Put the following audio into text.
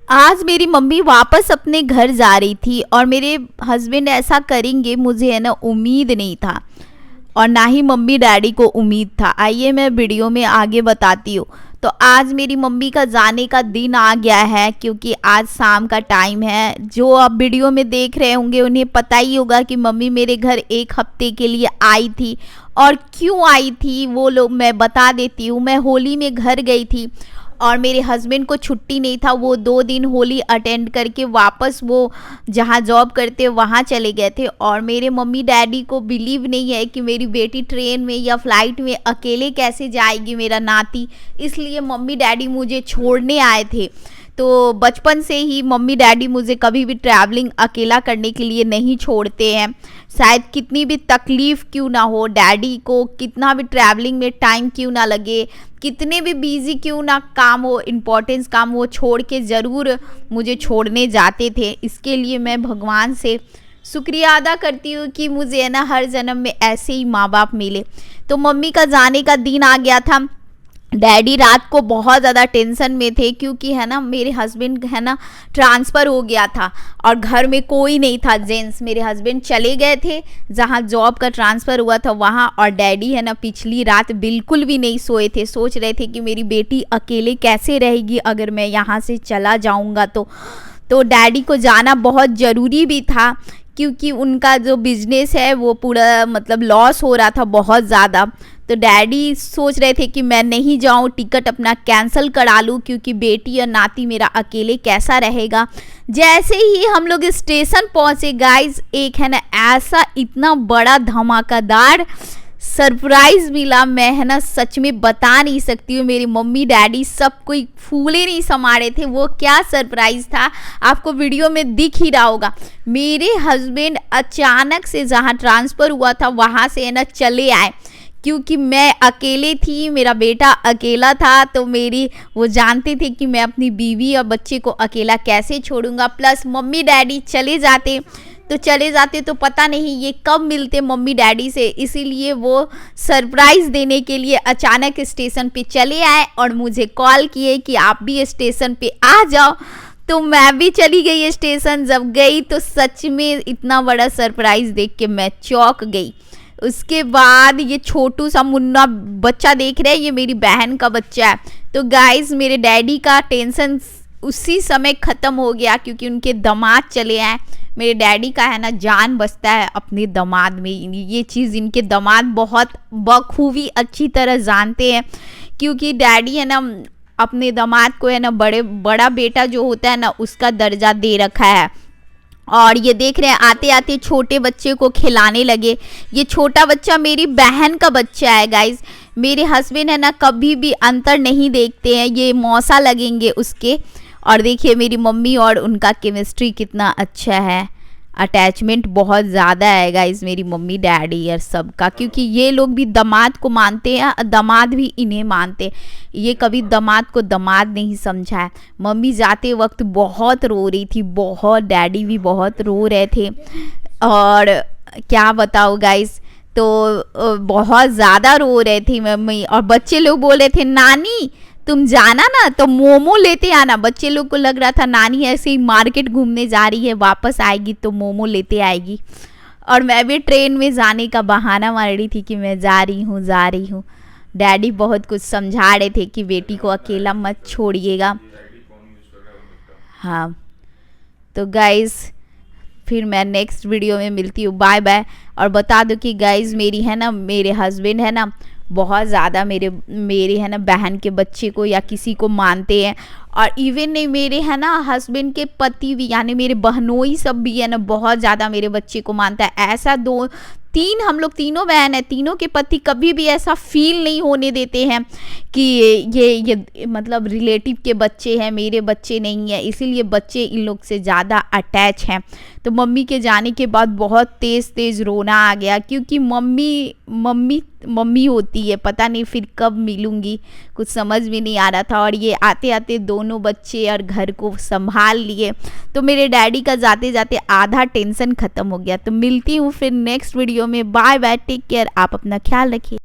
आज मेरी मम्मी वापस अपने घर जा रही थी और मेरे हस्बैंड ऐसा करेंगे मुझे है ना उम्मीद नहीं था, और ना ही मम्मी डैडी को उम्मीद था। आइए मैं वीडियो में आगे बताती हूँ। तो आज मेरी मम्मी का जाने का दिन आ गया है, क्योंकि आज शाम का टाइम है। जो आप वीडियो में देख रहे होंगे उन्हें पता ही होगा कि मम्मी मेरे घर एक हफ्ते के लिए आई थी, और क्यों आई थी वो लोग मैं बता देती हूँ। मैं होली में घर गई थी और मेरे हस्बैंड को छुट्टी नहीं था, वो 2 दिन होली अटेंड करके वापस वो जहाँ जॉब करते वहाँ चले गए थे। और मेरे मम्मी डैडी को बिलीव नहीं है कि मेरी बेटी ट्रेन में या फ्लाइट में अकेले कैसे जाएगी, मेरा नाती। इसलिए मम्मी डैडी मुझे छोड़ने आए थे। तो बचपन से ही मम्मी डैडी मुझे कभी भी ट्रैवलिंग अकेला करने के लिए नहीं छोड़ते हैं। शायद कितनी भी तकलीफ़ क्यों ना हो डैडी को, कितना भी ट्रैवलिंग में टाइम क्यों ना लगे, कितने भी बिजी क्यों ना काम हो, इम्पोर्टेंस काम, वो छोड़ के ज़रूर मुझे छोड़ने जाते थे। इसके लिए मैं भगवान से शुक्रिया अदा करती हूँ कि मुझे है ना हर जन्म में ऐसे ही माँ बाप मिले। तो मम्मी का जाने का दिन आ गया था। डैडी रात को बहुत ज़्यादा टेंशन में थे, क्योंकि है ना मेरे हस्बैंड है ना ट्रांसफ़र हो गया था और घर में कोई नहीं था जेंट्स। मेरे हस्बैंड चले गए थे जहाँ जॉब का ट्रांसफ़र हुआ था वहाँ, और डैडी है ना पिछली रात बिल्कुल भी नहीं सोए थे। सोच रहे थे कि मेरी बेटी अकेले कैसे रहेगी अगर मैं यहाँ से चला जाऊँगा तो डैडी को जाना बहुत ज़रूरी भी था, क्योंकि उनका जो बिजनेस है वो पूरा मतलब लॉस हो रहा था बहुत ज़्यादा। तो डैडी सोच रहे थे कि मैं नहीं जाऊं, टिकट अपना कैंसिल करा लूं, क्योंकि बेटी और नाती मेरा अकेले कैसा रहेगा। जैसे ही हम लोग स्टेशन पहुंचे गाइस, एक है ना ऐसा इतना बड़ा धमाकेदार सरप्राइज़ मिला, मैं है ना सच में बता नहीं सकती हूँ। मेरी मम्मी डैडी सब कोई फूले नहीं समा रहे थे। वो क्या सरप्राइज़ था आपको वीडियो में दिख ही रहा होगा। मेरे हस्बैंड अचानक से जहाँ ट्रांसफ़र हुआ था वहाँ से है ना चले आए, क्योंकि मैं अकेले थी, मेरा बेटा अकेला था। तो मेरी वो जानते थे कि मैं अपनी बीवी और बच्चे को अकेला कैसे छोड़ूंगा। प्लस मम्मी डैडी चले जाते तो पता नहीं ये कब मिलते मम्मी डैडी से, इसीलिए वो सरप्राइज़ देने के लिए अचानक स्टेशन पे चले आए और मुझे कॉल किए कि आप भी स्टेशन पे आ जाओ। तो मैं भी चली गई स्टेशन। जब गई तो सच में इतना बड़ा सरप्राइज़ देख के मैं चौंक गई। उसके बाद ये छोटू सा मुन्ना बच्चा देख रहे हैं, ये मेरी बहन का बच्चा है। तो गाइस मेरे डैडी का टेंशन उसी समय ख़त्म हो गया, क्योंकि उनके दामाद चले आए। मेरे डैडी का है ना जान बसता है अपने दामाद में, ये चीज़ इनके दामाद बहुत बखूबी अच्छी तरह जानते हैं, क्योंकि डैडी है ना अपने दामाद को है ना बड़ा बेटा जो होता है ना उसका दर्जा दे रखा है। और ये देख रहे हैं आते आते छोटे बच्चे को खिलाने लगे। ये छोटा बच्चा मेरी बहन का बच्चा है गाइज। मेरे हस्बैंड है ना कभी भी अंतर नहीं देखते हैं, ये मौसा लगेंगे उसके। और देखिए मेरी मम्मी और उनका केमिस्ट्री कितना अच्छा है, अटैचमेंट बहुत ज़्यादा है गाइज मेरी मम्मी डैडी और सबका, क्योंकि ये लोग भी दामाद को मानते हैं, दामाद भी इन्हें मानते हैं। ये कभी दामाद को दामाद नहीं समझा है। मम्मी जाते वक्त बहुत रो रही थी, बहुत, डैडी भी बहुत रो रहे थे। और क्या बताओ गाइज, तो बहुत ज़्यादा रो रहे थे मम्मी। और बच्चे लोग बोल रहे थे नानी तुम जाना ना तो मोमो लेते आना। बच्चे लोग को लग रहा था नानी ऐसे ही मार्केट घूमने जा रही है, वापस आएगी तो मोमो लेते आएगी। और मैं भी ट्रेन में जाने का बहाना मार रही थी कि मैं जा रही हूँ। डैडी बहुत कुछ समझा रहे थे कि बेटी को अकेला मत छोड़िएगा। हाँ तो गाइज़ फिर मैं नेक्स्ट वीडियो में मिलती हूँ, बाय बाय। और बता दो कि गाइज़ मेरी है ना मेरे हस्बैंड है ना बहुत ज़्यादा मेरे है ना बहन के बच्चे को या किसी को मानते हैं। और इवन नहीं, मेरे है ना हस्बैंड के पति भी यानी मेरे बहनोई सब भी है ना बहुत ज़्यादा मेरे बच्चे को मानता है। ऐसा हम लोग तीनों बहन है, तीनों के पति कभी भी ऐसा फील नहीं होने देते हैं कि ये मतलब रिलेटिव के बच्चे हैं, मेरे बच्चे नहीं है। इसीलिए बच्चे इन लोग से ज़्यादा अटैच हैं। तो मम्मी के जाने के बाद बहुत तेज़ रोना आ गया, क्योंकि मम्मी होती है, पता नहीं फिर कब मिलूँगी, कुछ समझ में नहीं आ रहा था। और ये आते आते दोनों बच्चे और घर को संभाल लिए। तो मेरे डैडी का जाते जाते आधा टेंशन ख़त्म हो गया। तो मिलती हूँ फिर नेक्स्ट वीडियो में, बाय बाय, टेक केयर, आप अपना ख्याल रखिए।